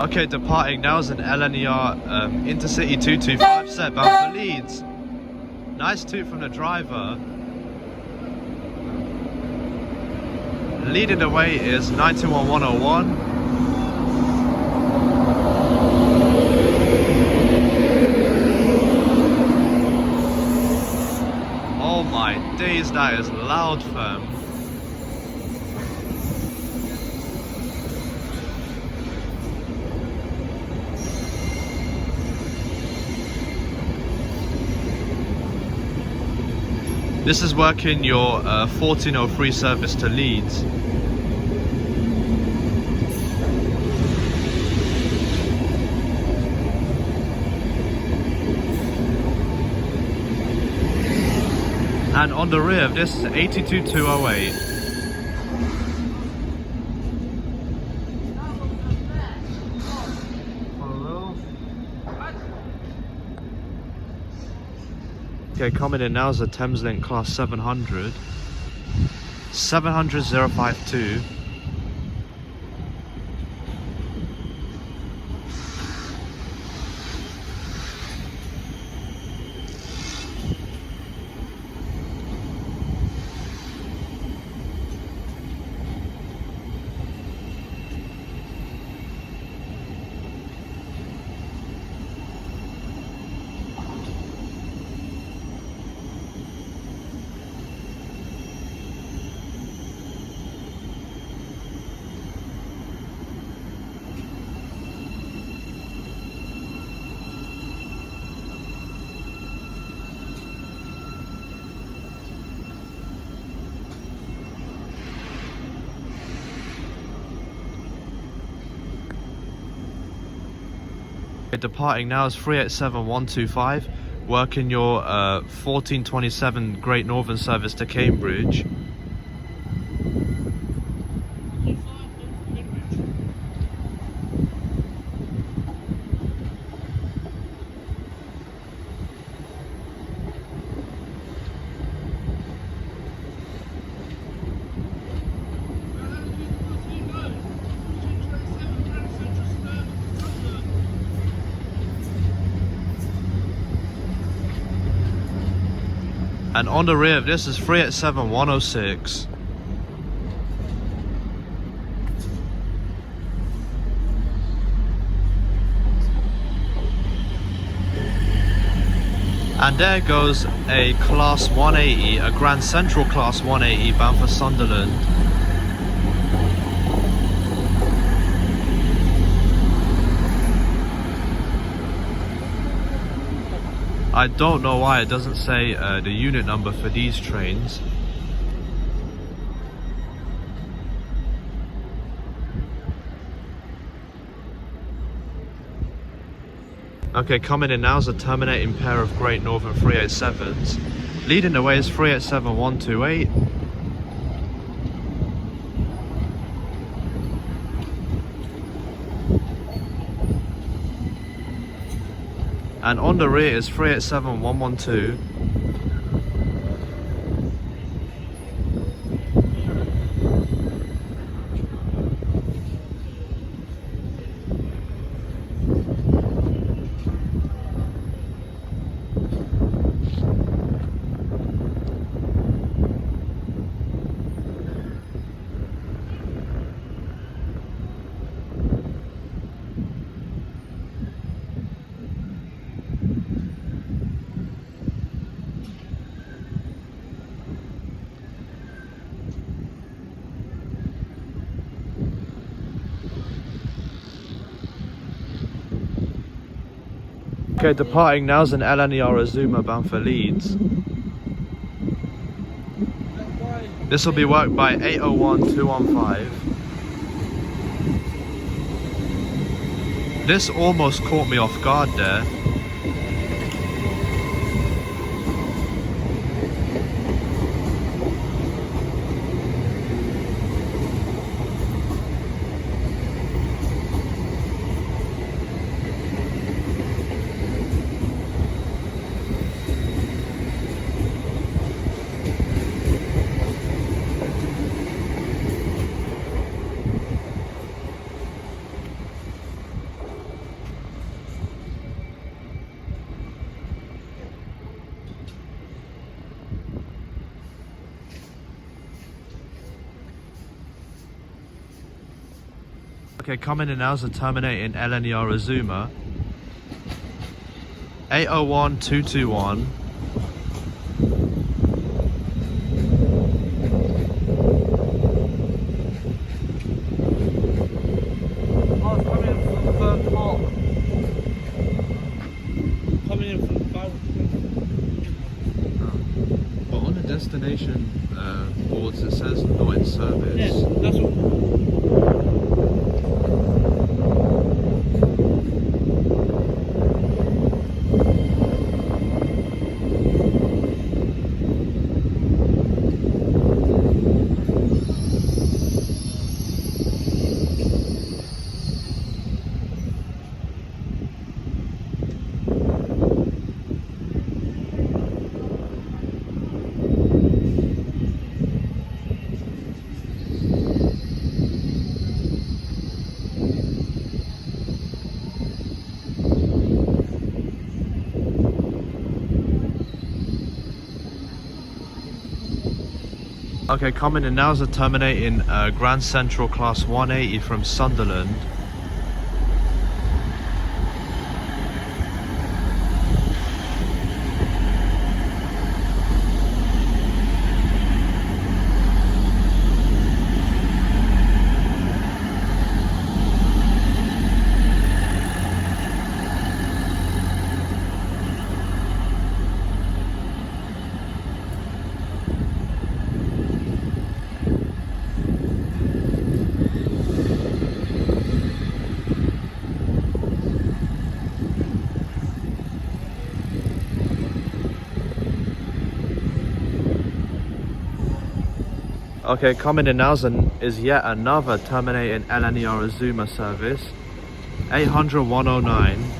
Okay, departing now is an LNER Intercity 225 set bound for Leeds. Nice toot from the driver. Leading the way is 92101. Oh my days, that is loud, fam. This is working your 1403 service to Leeds. And on the rear of this is 82208. Okay, coming in now is a Thameslink Class 700. 700-052. Departing now is 387125, working your 1427 Great Northern service to Cambridge. And on the rear of this is 387106. And there goes a Class 180, a Grand Central Class 180 bound for Sunderland. I don't know why it doesn't say the unit number for these trains. Okay, coming in now is a terminating pair of Great Northern 387s. Leading the way is 387128. And on the rear is 387112. Okay, departing now is an LNER Azuma bound for Leeds. This will be worked by 801215. This almost caught me off guard there. Okay, coming in now is a terminating LNER and Lumo. 801221. Oh, it's coming in from Fern Park. Coming in from But on the destination boards it says not in service. yes, that's what. Okay, coming in now is a terminating Grand Central Class 180 from Sunderland. Okay, coming in now is yet another terminating LNER and Lumo service. 800-109.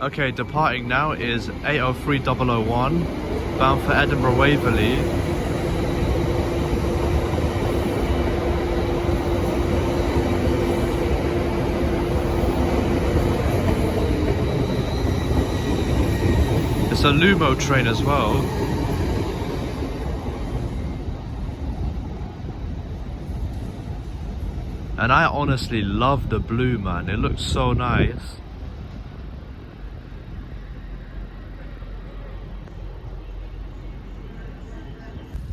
Okay, departing now is 803001, bound for Edinburgh Waverley. It's a Lumo train as well. And I honestly love the blue, man. It looks so nice.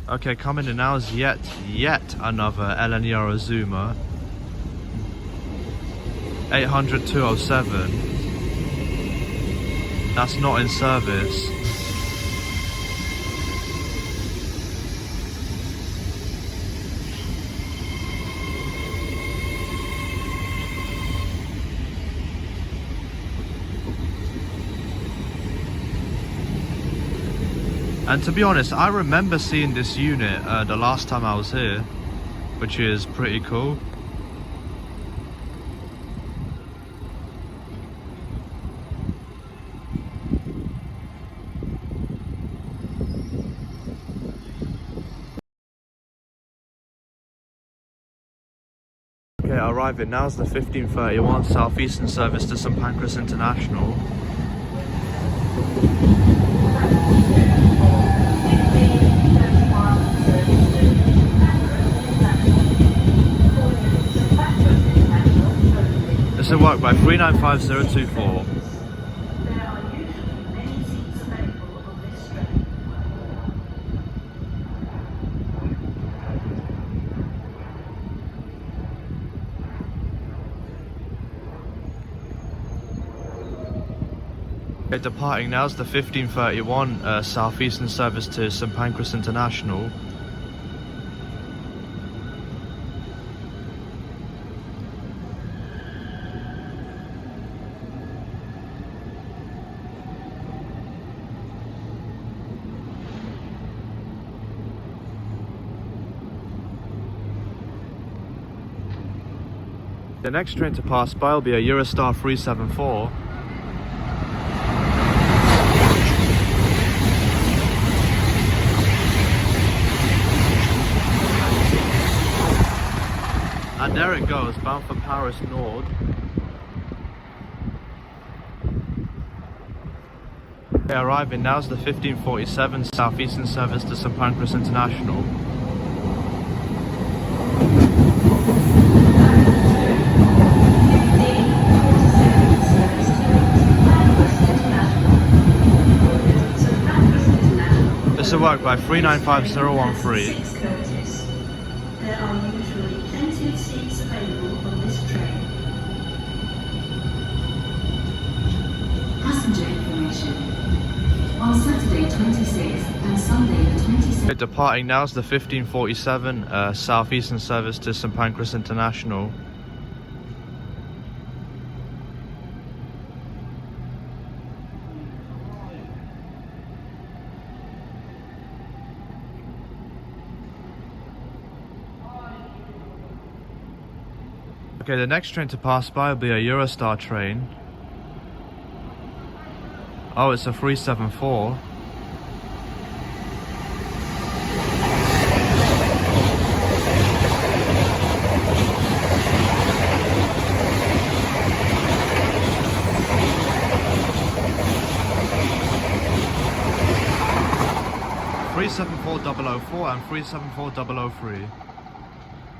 Okay, coming in now is yet another LNER and Lumo. 800-207. That's not in service. And to be honest, I remember seeing this unit the last time I was here, which is pretty cool. Okay, arriving now is the 1531 Southeastern service to St Pancras International. This will work by 395024. Okay, departing now is the 1531 Southeastern service to St Pancras International. The next train to pass by will be a Eurostar 374. And there it goes, bound for Paris Nord. Okay, arriving now is the 1547 Southeastern service to St Pancras International. This will work by 395013. There are usually plenty of seats available on this train. Passenger information. On Saturday 26th and Sunday the 27th. Departing now is the 1547 Southeastern service to St Pancras International. Okay, the next train to pass by will be a Eurostar train. Oh, it's a 374. (374,004) and (374,003).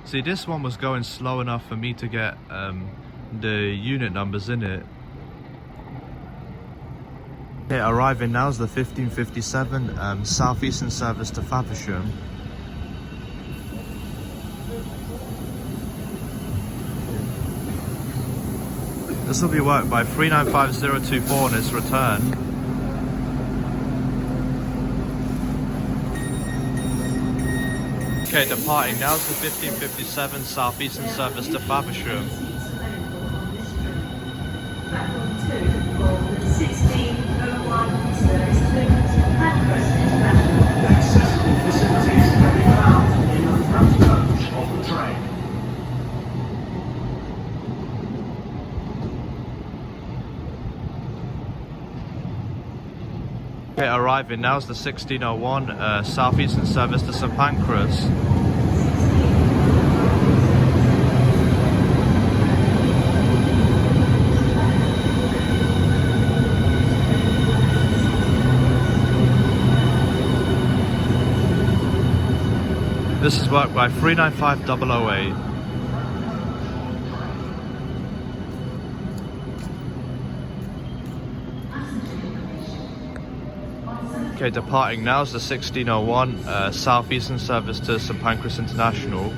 See, this one was going slow enough for me to get the unit numbers in it. Okay, arriving now is the 1557 Southeastern service to Faversham. This will be worked by 395024 on its return. Okay, departing now is the 1557 Southeastern service to Faversham. Platform 2 of the 1601 service to Pancras International. Accessible facilities can be found in the front coach of the train. Okay, arriving now is the 1601 Southeastern service to St Pancras. This is worked by 395008. Okay, departing now is the 1601 Southeastern service to St Pancras International.